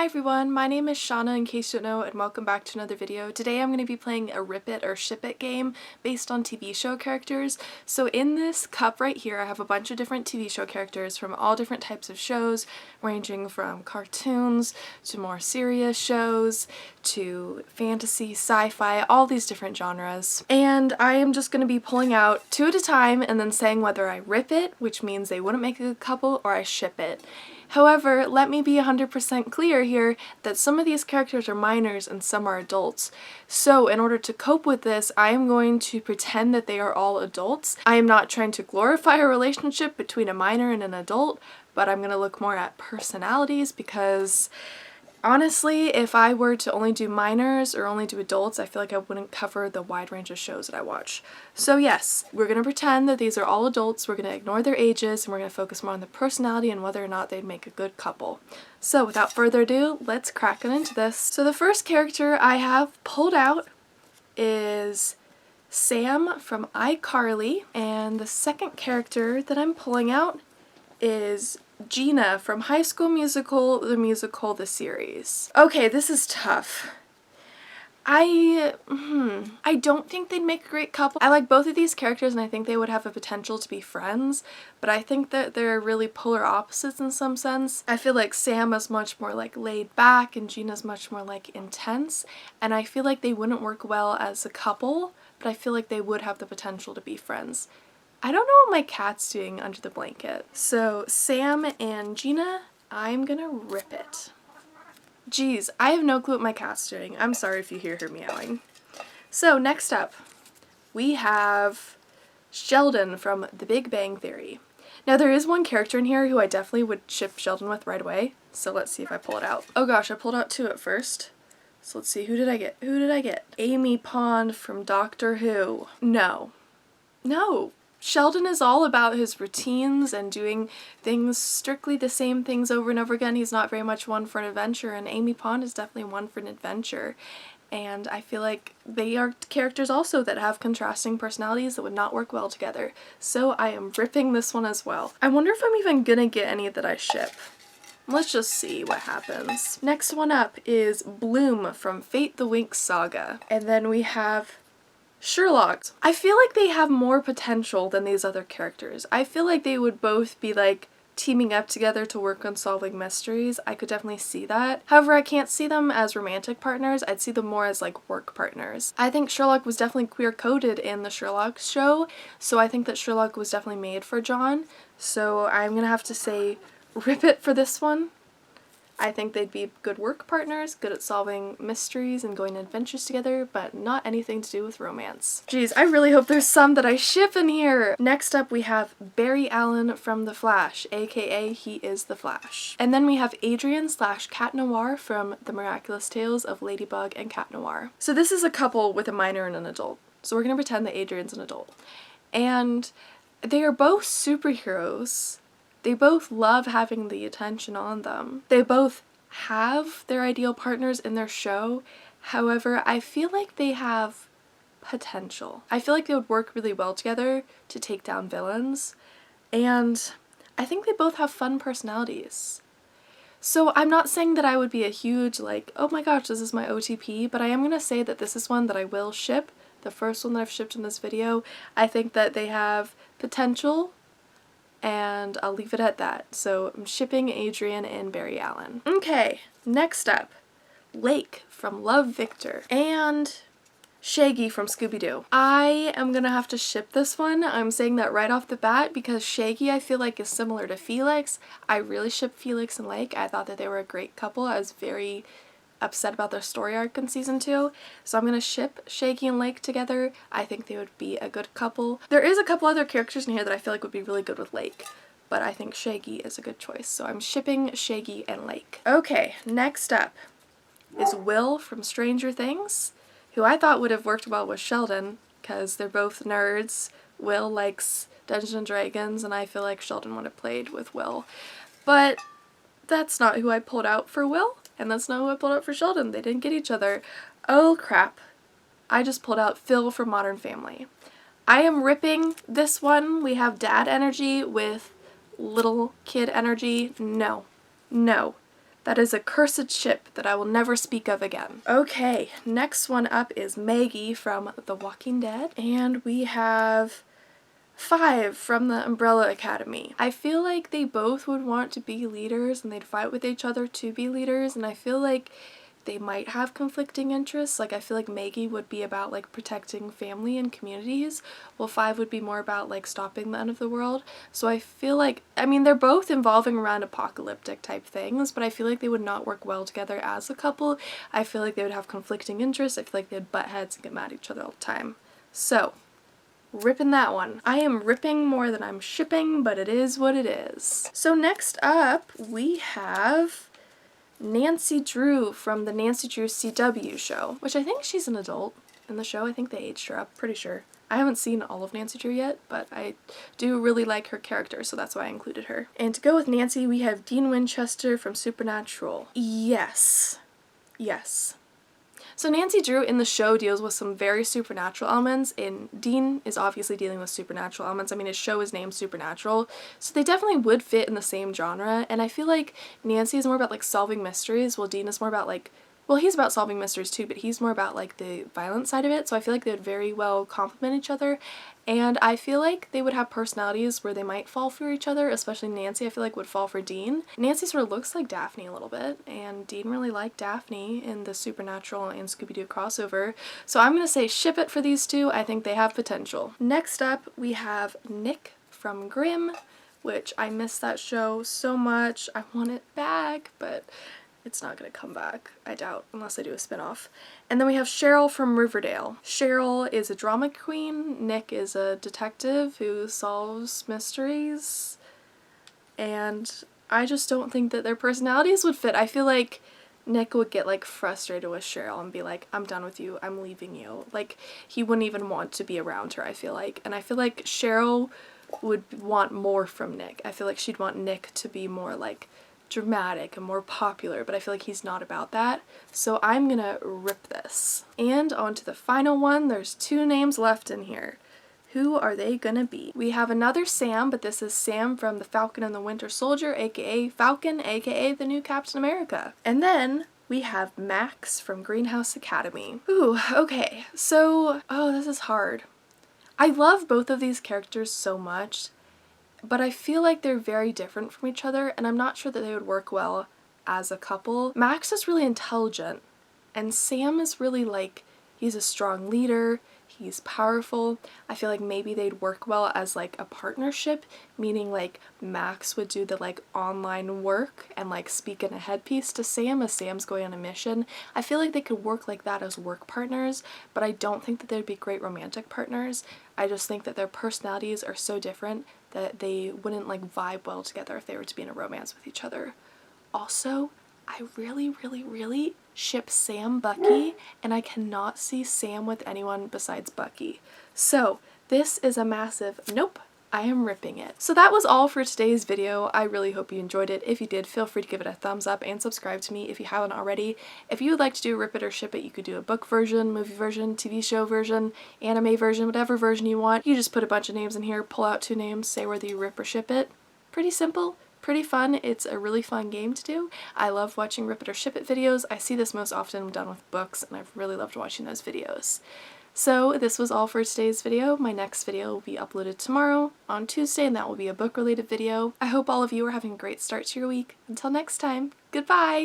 Hi everyone, my name is Shauna in case you don't know, and welcome back to another video. Today I'm going to be playing a Rip It or Ship It game based on TV show characters. So in this cup right here I have a bunch of different TV show characters from all different types of shows, ranging from cartoons to more serious shows to fantasy, sci-fi, all these different genres. And I am just going to be pulling out two at a time and then saying whether I rip it, which means they wouldn't make a good couple, or I ship it. However, let me be 100% clear here that some of these characters are minors and some are adults. So in order to cope with this, I am going to pretend that they are all adults. I am not trying to glorify a relationship between a minor and an adult, but I'm going to look more at personalities because honestly, if I were to only do minors or only do adults, I feel like I wouldn't cover the wide range of shows that I watch. So yes, we're going to pretend that these are all adults, we're going to ignore their ages, and we're going to focus more on the personality and whether or not they'd make a good couple. So without further ado, let's crack into this. So the first character I have pulled out is Sam from iCarly, and the second character that I'm pulling out is Gina from High School Musical, the series. Okay, this is tough. I don't think they'd make a great couple. I like both of these characters and I think they would have a potential to be friends, but I think that they're really polar opposites in some sense. I feel like Sam is much more like laid back and Gina's much more like intense, and I feel like they wouldn't work well as a couple, but I feel like they would have the potential to be friends. I don't know what my cat's doing under the blanket. So Sam and Gina, I'm gonna rip it. Geez, I have no clue what my cat's doing. I'm sorry if you hear her meowing. So next up, we have Sheldon from The Big Bang Theory. Now there is one character in here who I definitely would ship Sheldon with right away, so let's see if I pull it out. Oh gosh, I pulled out two at first. So let's see, who did I get? Who did I get? Amy Pond from Doctor Who. No. No. Sheldon is all about his routines and doing things, strictly the same things over and over again. He's not very much one for an adventure, and Amy Pond is definitely one for an adventure. And I feel like they are characters also that have contrasting personalities that would not work well together. So I am ripping this one as well. I wonder if I'm even gonna get any that I ship. Let's just see what happens. Next one up is Bloom from Fate the Winx Saga. And then we have Sherlock. I feel like they have more potential than these other characters. I feel like they would both be like teaming up together to work on solving mysteries. I could definitely see that. However, I can't see them as romantic partners. I'd see them more as like work partners. I think Sherlock was definitely queer-coded in the Sherlock show, so I think that Sherlock was definitely made for John. So I'm gonna have to say rip it for this one. I think they'd be good work partners, good at solving mysteries and going on adventures together, but not anything to do with romance. Geez, I really hope there's some that I ship in here! Next up we have Barry Allen from The Flash, aka he is the Flash. And then we have Adrian / Cat Noir from The Miraculous Tales of Ladybug and Cat Noir. So this is a couple with a minor and an adult. So we're gonna pretend that Adrian's an adult. And they are both superheroes. They both love having the attention on them. They both have their ideal partners in their show. However, I feel like they have potential. I feel like they would work really well together to take down villains. And I think they both have fun personalities. So I'm not saying that I would be a huge like, oh my gosh, this is my OTP, but I am gonna say that this is one that I will ship. The first one that I've shipped in this video. I think that they have potential, and I'll leave it at that. So I'm shipping Adrian and Barry Allen. Okay, next up, Lake from Love Victor and Shaggy from Scooby-Doo. I am gonna have to ship this one. I'm saying that right off the bat because Shaggy I feel like is similar to Felix. I really ship Felix and Lake. I thought that they were a great couple. I was very upset about their story arc in season 2, so I'm gonna ship Shaggy and Lake together. I think they would be a good couple. There is a couple other characters in here that I feel like would be really good with Lake, but I think Shaggy is a good choice, so I'm shipping Shaggy and Lake. Okay, next up is Will from Stranger Things, who I thought would have worked well with Sheldon because they're both nerds. Will likes Dungeons and Dragons, and I feel like Sheldon would have played with Will, but that's not who I pulled out for Will. And that's not who I pulled out for Sheldon. They didn't get each other. Oh crap. I just pulled out Phil from Modern Family. I am ripping this one. We have dad energy with little kid energy. No. No. That is a cursed ship that I will never speak of again. Okay, next one up is Maggie from The Walking Dead. And we have 5 from the Umbrella Academy. I feel like they both would want to be leaders and they'd fight with each other to be leaders, and I feel like they might have conflicting interests. Like, I feel like Maggie would be about like protecting family and communities, while 5 would be more about like stopping the end of the world. So I feel like, I mean, they're both involving around apocalyptic type things, but I feel like they would not work well together as a couple. I feel like they would have conflicting interests. I feel like they'd butt heads and get mad at each other all the time. So, ripping that one. I am ripping more than I'm shipping, but it is what it is. So next up, we have Nancy Drew from the Nancy Drew CW show, which I think she's an adult in the show. I think they aged her up, pretty sure. I haven't seen all of Nancy Drew yet, but I do really like her character, so that's why I included her. And to go with Nancy, we have Dean Winchester from Supernatural. Yes. Yes. So Nancy Drew in the show deals with some very supernatural elements, and Dean is obviously dealing with supernatural elements. I mean, his show is named Supernatural, so they definitely would fit in the same genre, and I feel like Nancy is more about like solving mysteries, while Dean is more about like, well, he's about solving mysteries too, but he's more about like the violent side of it, so I feel like they would very well complement each other, and I feel like they would have personalities where they might fall for each other, especially Nancy I feel like would fall for Dean. Nancy sort of looks like Daphne a little bit, and Dean really liked Daphne in the Supernatural and Scooby-Doo crossover, so I'm gonna say ship it for these two. I think they have potential. Next up, we have Nick from Grimm, which I miss that show so much. I want it back, but it's not gonna come back, I doubt, unless I do a spin-off. And then we have Cheryl from Riverdale. Cheryl is a drama queen, Nick is a detective who solves mysteries, and I just don't think that their personalities would fit. I feel like Nick would get like frustrated with Cheryl and be like, I'm done with you, I'm leaving you. Like, he wouldn't even want to be around her, I feel like. And I feel like Cheryl would want more from Nick. I feel like she'd want Nick to be more like dramatic and more popular, but I feel like he's not about that. So I'm gonna rip this. And on to the final one. There's 2 names left in here. Who are they gonna be? We have another Sam, but this is Sam from The Falcon and the Winter Soldier, aka Falcon, aka the new Captain America. And then we have Max from Greenhouse Academy. Ooh, okay. So, oh, this is hard. I love both of these characters so much, but I feel like they're very different from each other, and I'm not sure that they would work well as a couple. Max is really intelligent, and Sam is really like, he's a strong leader, he's powerful. I feel like maybe they'd work well as like a partnership, meaning like Max would do the like online work and like speak in a headpiece to Sam as Sam's going on a mission. I feel like they could work like that as work partners, but I don't think that they'd be great romantic partners. I just think that their personalities are so different that they wouldn't like vibe well together if they were to be in a romance with each other. Also, I really ship Sam Bucky, and I cannot see Sam with anyone besides Bucky. So this is a massive nope. I am ripping it. So that was all for today's video. I really hope you enjoyed it. If you did, feel free to give it a thumbs up and subscribe to me if you haven't already. If you would like to do Rip It or Ship It, you could do a book version, movie version, TV show version, anime version, whatever version you want. You just put a bunch of names in here, pull out 2 names, say whether you rip or ship it. Pretty simple. Pretty fun. It's a really fun game to do. I love watching Rip It or Ship It videos. I see this most often done with books, and I've really loved watching those videos. So this was all for today's video. My next video will be uploaded tomorrow on Tuesday, and that will be a book-related video. I hope all of you are having a great start to your week. Until next time, goodbye!